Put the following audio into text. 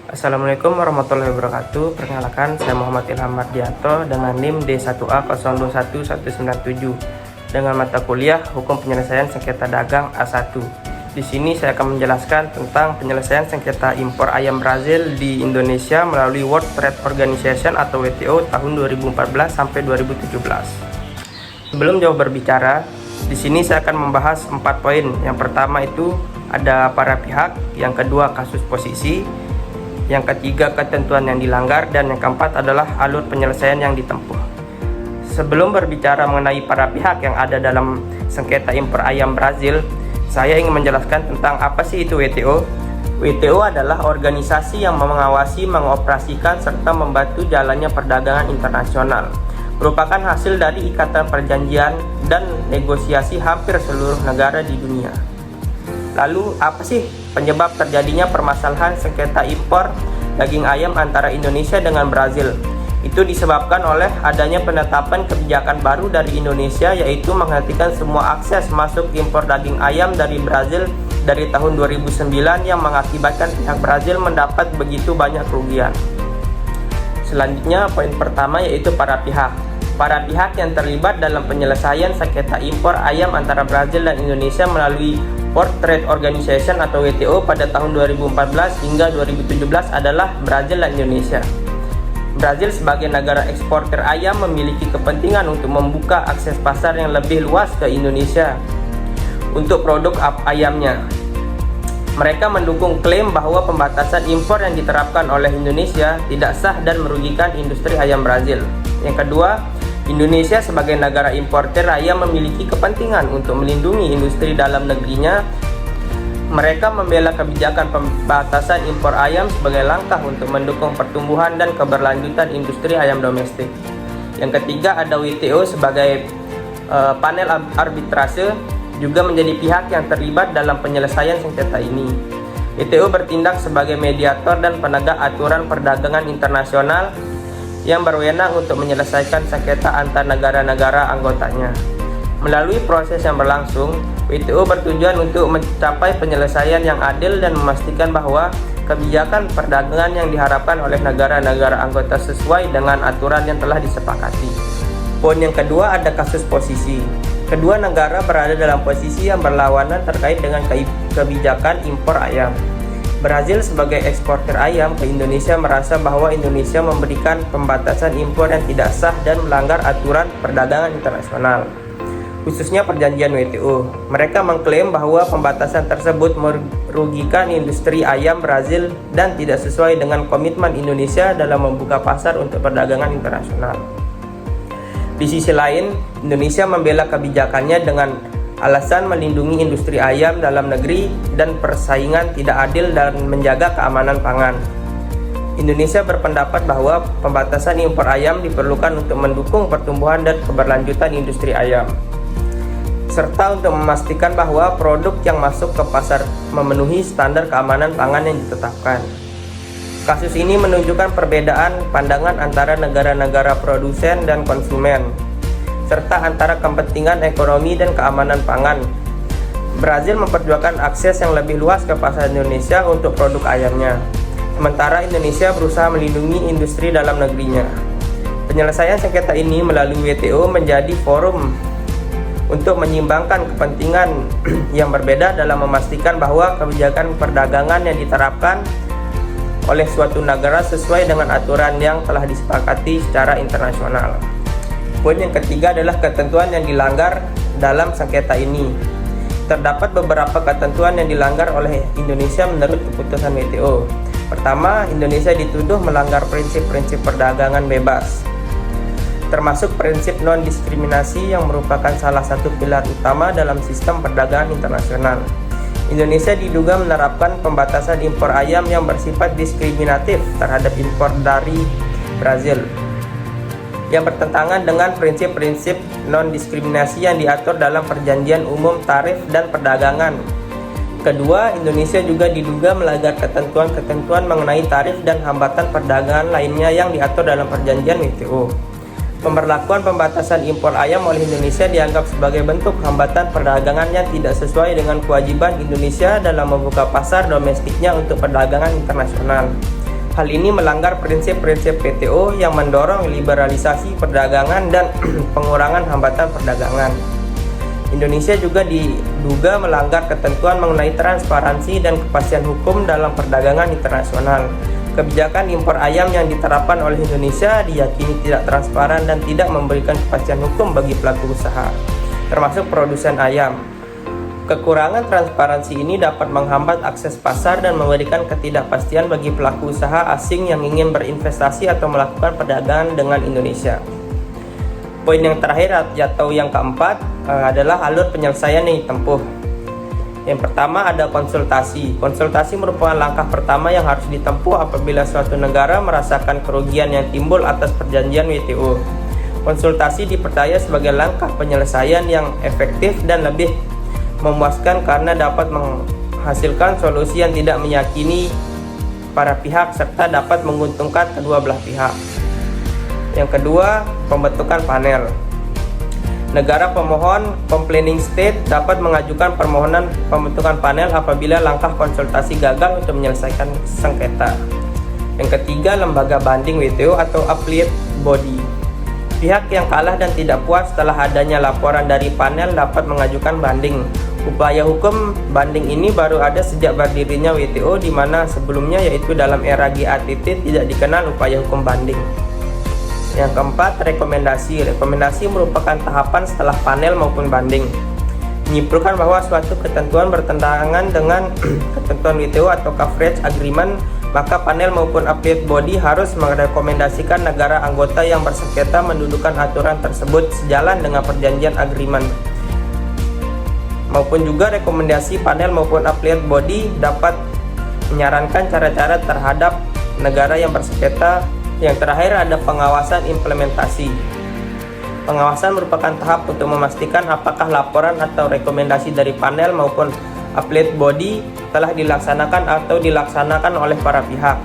Assalamualaikum warahmatullahi wabarakatuh. Perkenalkan, saya Muhammad Ilham Mardianto dengan NIM D1A021197 dengan mata kuliah Hukum Penyelesaian Sengketa Dagang A1. Di sini saya akan menjelaskan tentang penyelesaian sengketa impor ayam Brazil di Indonesia melalui World Trade Organization atau WTO tahun 2014 sampai 2017. Sebelum jauh berbicara, di sini saya akan membahas 4 poin. Yang pertama itu ada para pihak, yang kedua kasus posisi, yang ketiga ketentuan yang dilanggar, dan yang keempat adalah alur penyelesaian yang ditempuh. Sebelum berbicara mengenai para pihak yang ada dalam sengketa impor ayam Brazil, saya ingin menjelaskan tentang apa sih itu WTO. WTO adalah organisasi yang mengawasi, mengoperasikan, serta membantu jalannya perdagangan internasional. Merupakan hasil dari ikatan perjanjian dan negosiasi hampir seluruh negara di dunia. Lalu apa sih penyebab terjadinya permasalahan sengketa impor daging ayam antara Indonesia dengan Brazil? Itu disebabkan oleh adanya penetapan kebijakan baru dari Indonesia, yaitu menghentikan semua akses masuk impor daging ayam dari Brazil dari tahun 2009 yang mengakibatkan pihak Brazil mendapat begitu banyak kerugian. Selanjutnya, poin pertama yaitu para pihak. Para pihak yang terlibat dalam penyelesaian sengketa impor ayam antara Brazil dan Indonesia melalui World Trade Organization atau WTO pada tahun 2014 hingga 2017 adalah Brazil dan Indonesia. Brazil sebagai negara eksportir ayam memiliki kepentingan untuk membuka akses pasar yang lebih luas ke Indonesia untuk produk ayamnya. Mereka mendukung klaim bahwa pembatasan impor yang diterapkan oleh Indonesia tidak sah dan merugikan industri ayam Brazil. Yang kedua, Indonesia sebagai negara importer ayam memiliki kepentingan untuk melindungi industri dalam negerinya. Mereka membela kebijakan pembatasan impor ayam sebagai langkah untuk mendukung pertumbuhan dan keberlanjutan industri ayam domestik. Yang ketiga, ada WTO sebagai panel arbitrase juga menjadi pihak yang terlibat dalam penyelesaian sengketa ini. WTO bertindak sebagai mediator dan penegak aturan perdagangan internasional yang berwenang untuk menyelesaikan sengketa antar negara-negara anggotanya. Melalui proses yang berlangsung, WTO bertujuan untuk mencapai penyelesaian yang adil dan memastikan bahwa kebijakan perdagangan yang diharapkan oleh negara-negara anggota sesuai dengan aturan yang telah disepakati. Poin yang kedua ada kasus posisi. Kedua negara berada dalam posisi yang berlawanan terkait dengan kebijakan impor ayam. Brazil sebagai eksportir ayam ke Indonesia merasa bahwa Indonesia memberikan pembatasan impor yang tidak sah dan melanggar aturan perdagangan internasional, khususnya perjanjian WTO. Mereka mengklaim bahwa pembatasan tersebut merugikan industri ayam Brazil dan tidak sesuai dengan komitmen Indonesia dalam membuka pasar untuk perdagangan internasional. Di sisi lain, Indonesia membela kebijakannya dengan alasan melindungi industri ayam dalam negeri dan persaingan tidak adil dan menjaga keamanan pangan. Indonesia berpendapat bahwa pembatasan impor ayam diperlukan untuk mendukung pertumbuhan dan keberlanjutan industri ayam, serta untuk memastikan bahwa produk yang masuk ke pasar memenuhi standar keamanan pangan yang ditetapkan. Kasus ini menunjukkan perbedaan pandangan antara negara-negara produsen dan konsumen, serta antara kepentingan ekonomi dan keamanan pangan. Brazil memperjuangkan akses yang lebih luas ke pasar Indonesia untuk produk ayamnya, sementara Indonesia berusaha melindungi industri dalam negerinya. Penyelesaian sengketa ini melalui WTO menjadi forum untuk menyimbangkan kepentingan yang berbeda dalam memastikan bahwa kebijakan perdagangan yang diterapkan oleh suatu negara sesuai dengan aturan yang telah disepakati secara internasional. Poin yang ketiga adalah ketentuan yang dilanggar dalam sengketa ini. Terdapat beberapa ketentuan yang dilanggar oleh Indonesia menurut keputusan WTO. Pertama, Indonesia dituduh melanggar prinsip-prinsip perdagangan bebas, termasuk prinsip non-diskriminasi yang merupakan salah satu pilar utama dalam sistem perdagangan internasional. Indonesia diduga menerapkan pembatasan impor ayam yang bersifat diskriminatif terhadap impor dari Brazil, yang bertentangan dengan prinsip-prinsip non-diskriminasi yang diatur dalam Perjanjian Umum Tarif dan Perdagangan. Kedua, Indonesia juga diduga melanggar ketentuan-ketentuan mengenai tarif dan hambatan perdagangan lainnya yang diatur dalam perjanjian WTO. Pemberlakuan pembatasan impor ayam oleh Indonesia dianggap sebagai bentuk hambatan perdagangan yang tidak sesuai dengan kewajiban Indonesia dalam membuka pasar domestiknya untuk perdagangan internasional. Hal ini melanggar prinsip-prinsip WTO yang mendorong liberalisasi perdagangan dan pengurangan hambatan perdagangan. Indonesia juga diduga melanggar ketentuan mengenai transparansi dan kepastian hukum dalam perdagangan internasional. Kebijakan impor ayam yang diterapkan oleh Indonesia diyakini tidak transparan dan tidak memberikan kepastian hukum bagi pelaku usaha, termasuk produsen ayam. Kekurangan transparansi ini dapat menghambat akses pasar dan memberikan ketidakpastian bagi pelaku usaha asing yang ingin berinvestasi atau melakukan perdagangan dengan Indonesia. Poin yang terakhir atau yang keempat adalah alur penyelesaian yang ditempuh. Yang pertama ada konsultasi. Konsultasi merupakan langkah pertama yang harus ditempuh apabila suatu negara merasakan kerugian yang timbul atas perjanjian WTO. Konsultasi dipercaya sebagai langkah penyelesaian yang efektif dan lebih memuaskan karena dapat menghasilkan solusi yang tidak menyakini para pihak serta dapat menguntungkan kedua belah pihak. Yang kedua, pembentukan panel. Negara pemohon complaining state dapat mengajukan permohonan pembentukan panel apabila langkah konsultasi gagal untuk menyelesaikan sengketa. Yang ketiga, lembaga banding WTO atau appellate body. Pihak yang kalah dan tidak puas setelah adanya laporan dari panel dapat mengajukan banding. Upaya hukum banding ini baru ada sejak berdirinya WTO, di mana sebelumnya yaitu dalam era GATT tidak dikenal upaya hukum banding. Yang keempat, rekomendasi. Rekomendasi merupakan tahapan setelah panel maupun banding. Menyimpulkan bahwa suatu ketentuan bertentangan dengan ketentuan WTO atau coverage agreement, maka panel maupun appellate body harus merekomendasikan negara anggota yang bersengketa mendudukan aturan tersebut sejalan dengan perjanjian agreement. Maupun juga rekomendasi panel maupun appellate body dapat menyarankan cara-cara terhadap negara yang bersengketa. Yang terakhir ada pengawasan implementasi. Pengawasan merupakan tahap untuk memastikan apakah laporan atau rekomendasi dari panel maupun appellate body telah dilaksanakan atau dilaksanakan oleh para pihak.